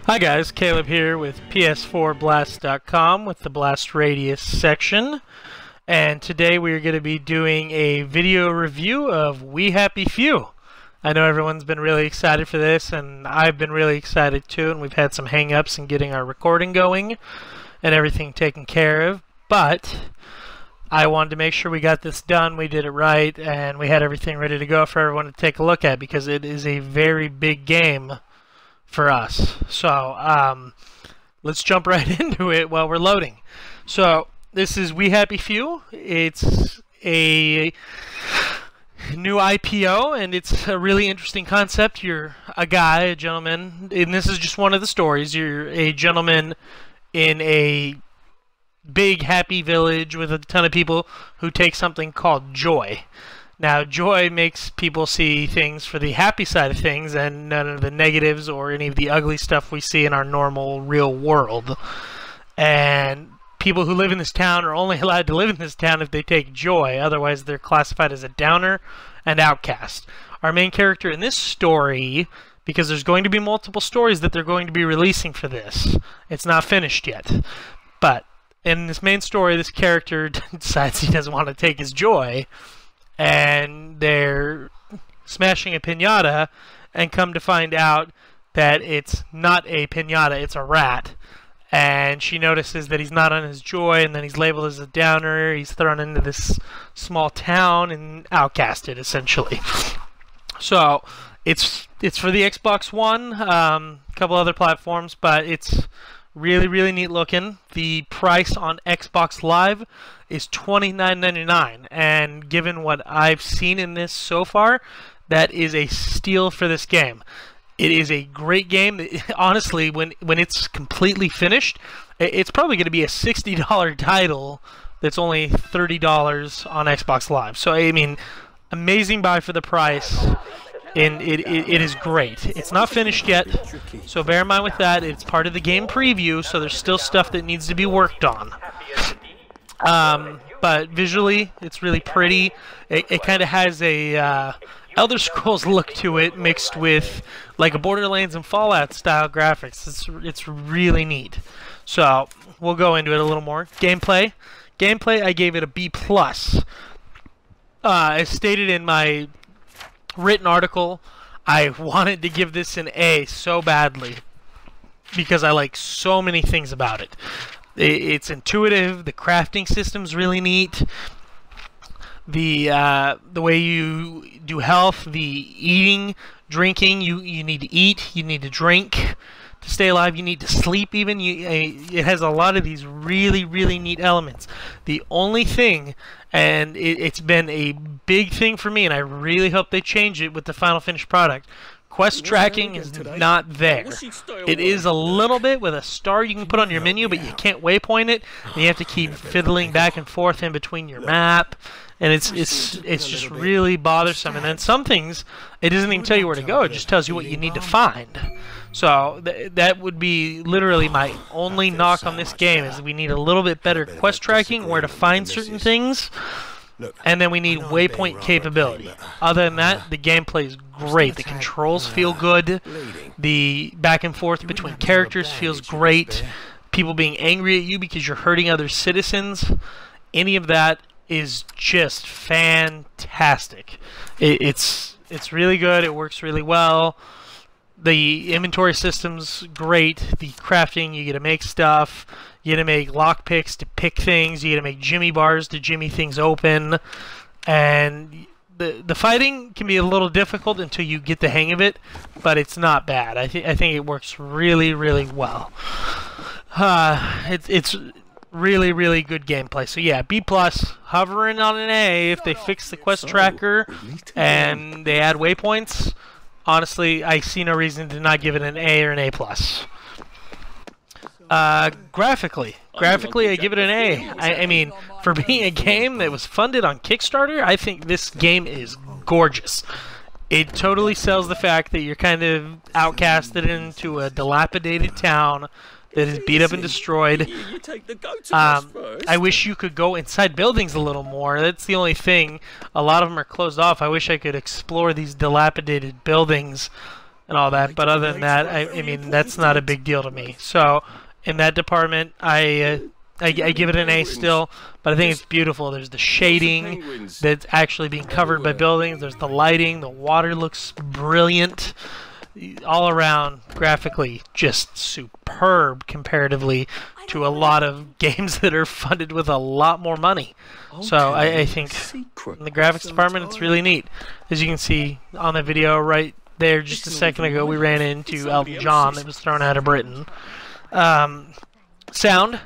Hi guys, Caleb here with PS4Blast.com with the Blast Radius section, and today we are going to be doing a video review of We Happy Few. I know everyone's been really excited for this, and I've been really excited too, and we've had some hang-ups in getting our recording going and everything taken care of, but I wanted to make sure we got this done, we did it right, and we had everything ready to go for everyone to take a look at because it is a very big game for us. So let's jump right into it while we're loading. So this is We Happy Few. It's a new IPO, and it's a really interesting concept. You're a guy, a gentleman, and this is just one of the stories. You're a gentleman in a big happy village with a ton of people who take something called joy. Now, joy makes people see things for the happy side of things and none of the negatives or any of the ugly stuff we see in our normal, real world. And people who live in this town are only allowed to live in this town if they take joy. Otherwise, they're classified as a downer and outcast. Our main character in this story, because there's going to be multiple stories that they're going to be releasing for this. It's not finished yet. But in this main story, this character decides he doesn't want to take his joy, and they're smashing a piñata and come to find out that it's not a piñata, it's a rat. And she notices that he's not on his joy, and then he's labeled as a downer. He's thrown into this small town and outcasted, essentially. So it's for the Xbox One, a couple other platforms, but it's really neat looking. The price on Xbox Live is $29.99, and given what I've seen in this so far, that is a steal for this game. It is a great game. Honestly, when it's completely finished, it's probably going to be a $60 title that's only $30 on Xbox Live. So I mean, amazing buy for the price. And it is great. It's not finished yet, so bear in mind with that. It's part of the game preview, so there's still stuff that needs to be worked on. But visually, it's really pretty. It kind of has a Elder Scrolls look to it, mixed with like a Borderlands and Fallout style graphics. It's really neat. So we'll go into it a little more. Gameplay, I gave it a B+. As stated in my written article, I wanted to give this an A so badly because I like so many things about it. It's intuitive, the crafting system's really neat, the way you do health, the eating, drinking, you need to eat, you need to drink to stay alive, you need to sleep even. It has a lot of these really neat elements. The only thing, and it's been a big thing for me, and I really hope they change it with the final finished product, quest tracking is not there. It is a little bit with a star you can put on your menu, but you can't waypoint it, and you have to keep fiddling back and forth in between your map, and it's just really bothersome. And then some things, it doesn't even tell you where to go, it just tells you what you need to find. So that would be literally my only knock on this game, is we need a little bit better quest tracking, where to find certain things, and then we need waypoint capability. Other than that, the gameplay is great. The controls feel good. The back and forth between characters feels great. People being angry at you because you're hurting other citizens, any of that is just fantastic. It's really good. It works really well. The inventory system's great. The crafting, you get to make stuff. You get to make lockpicks to pick things. You get to make jimmy bars to jimmy things open. And the fighting can be a little difficult until you get the hang of it, but it's not bad. I think it works really well. It's really good gameplay. So yeah, B+, hovering on an A if they fix the quest tracker and they add waypoints. Honestly, I see no reason to not give it an A or an A+. Graphically, I give it an A. I mean, for being a game that was funded on Kickstarter, I think this game is gorgeous. It totally sells the fact that you're kind of outcasted into a dilapidated town that is beat up and destroyed. I wish you could go inside buildings a little more. That's the only thing. A lot of them are closed off. I wish I could explore these dilapidated buildings and all that. But other than that, I mean, that's not a big deal to me. So in that department, I give it an A still, but I think it's beautiful. There's the shading that's actually being covered by buildings. There's the lighting. The water looks brilliant. All around, graphically, just superb comparatively to a lot of games that are funded with a lot more money. So I think in the graphics department, it's really neat. As you can see on the video right there just a second ago, we ran into Elton John that was thrown out of Britain. Sound.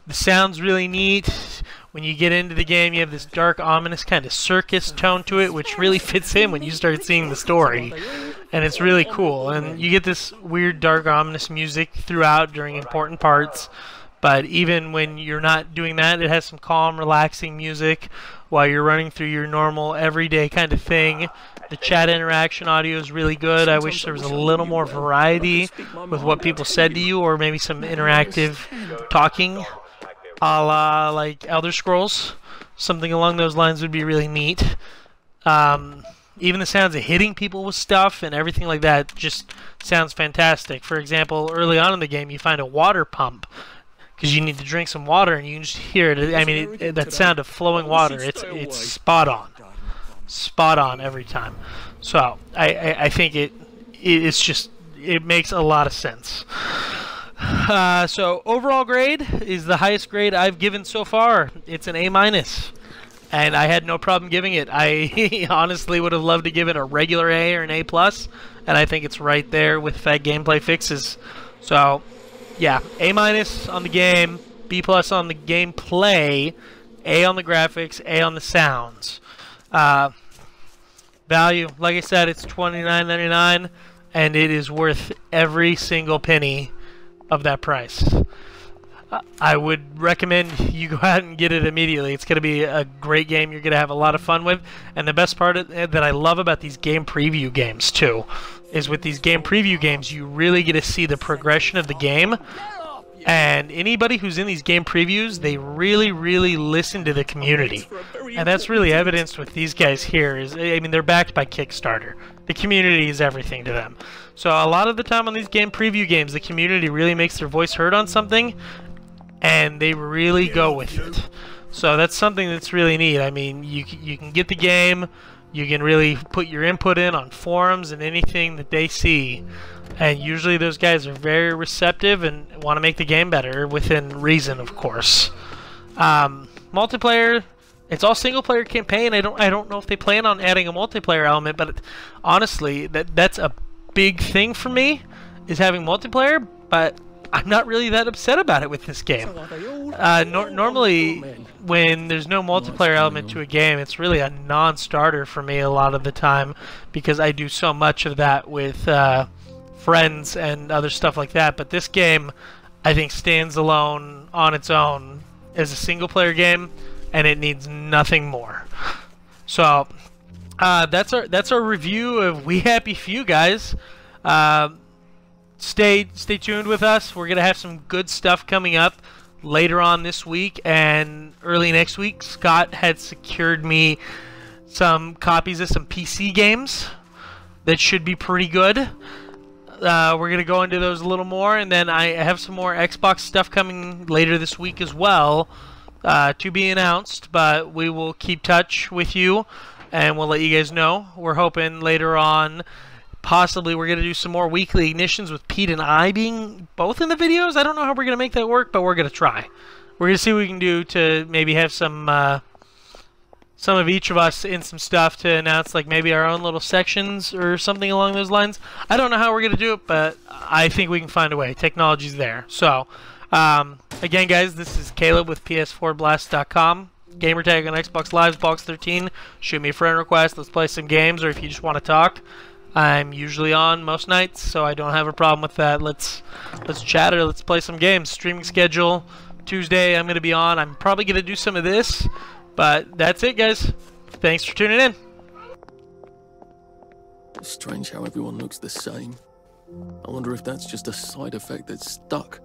The sound's really neat. When you get into the game, you have this dark, ominous kind of circus tone to it, which really fits in when you start seeing the story. And it's really cool. And you get this weird, dark, ominous music throughout during important parts. But even when you're not doing that, it has some calm, relaxing music while you're running through your normal, everyday kind of thing. The chat interaction audio is really good. I wish there was a little more variety with what people said to you, or maybe some interactive talking, a la like Elder Scrolls. Something along those lines would be really neat. Even the sounds of hitting people with stuff and everything like that just sounds fantastic. For example, early on in the game, you find a water pump because you need to drink some water, and you can just hear it. I mean, that sound of flowing water, it's spot on. Spot on every time. So I think it's just, it makes a lot of sense. So overall grade is the highest grade I've given so far. It's an A-, and I had no problem giving it. I honestly would have loved to give it a regular A or an A+, and I think it's right there with Fat Gameplay Fixes. So yeah, A- on the game, B+ on the gameplay, A on the graphics, A on the sounds. Value, like I said, it's $29.99, and it is worth every single penny of that price. I would recommend you go out and get it immediately. It's going to be a great game you're going to have a lot of fun with. And the best part that I love about these game preview games, too, is with these game preview games, you really get to see the progression of the game. And anybody who's in these game previews, they really, really listen to the community. And that's really evidenced with these guys here. I mean, they're backed by Kickstarter. The community is everything to them. So a lot of the time on these game preview games, the community really makes their voice heard on something, and they really go with it. So that's something that's really neat. I mean, you can get the game, you can really put your input in on forums and anything that they see. And usually those guys are very receptive and want to make the game better, within reason, of course. Multiplayer, it's all single-player campaign. I don't know if they plan on adding a multiplayer element, but honestly, that's a big thing for me, is having multiplayer. But I'm not really that upset about it with this game. Normally, when there's no multiplayer element to a game, it's really a non-starter for me a lot of the time, because I do so much of that with friends and other stuff like that. But this game, I think, stands alone on its own as a single-player game, and it needs nothing more. So that's our review of We Happy Few, guys. Stay tuned with us. We're gonna have some good stuff coming up later on this week and early next week. Scott had secured me some copies of some PC games that should be pretty good. We're gonna go into those a little more, and then I have some more Xbox stuff coming later this week as well, to be announced. But we will keep touch with you, and we'll let you guys know. We're hoping later on, possibly we're going to do some more weekly ignitions with Pete and I being both in the videos. I don't know how we're going to make that work, but we're going to try. We're going to see what we can do to maybe have some of each of us in some stuff to announce, like maybe our own little sections or something along those lines. I don't know how we're going to do it, but I think we can find a way. Technology's there. So, again, guys, this is Caleb with PS4Blast.com. Gamertag on Xbox Live, Box13. Shoot me a friend request. Let's play some games, or if you just want to talk. I'm usually on most nights, so I don't have a problem with that. Let's chat, or let's play some games. Streaming schedule, Tuesday I'm going to be on. I'm probably going to do some of this, but that's it, guys. Thanks for tuning in. It's strange how everyone looks the same. I wonder if that's just a side effect that's stuck.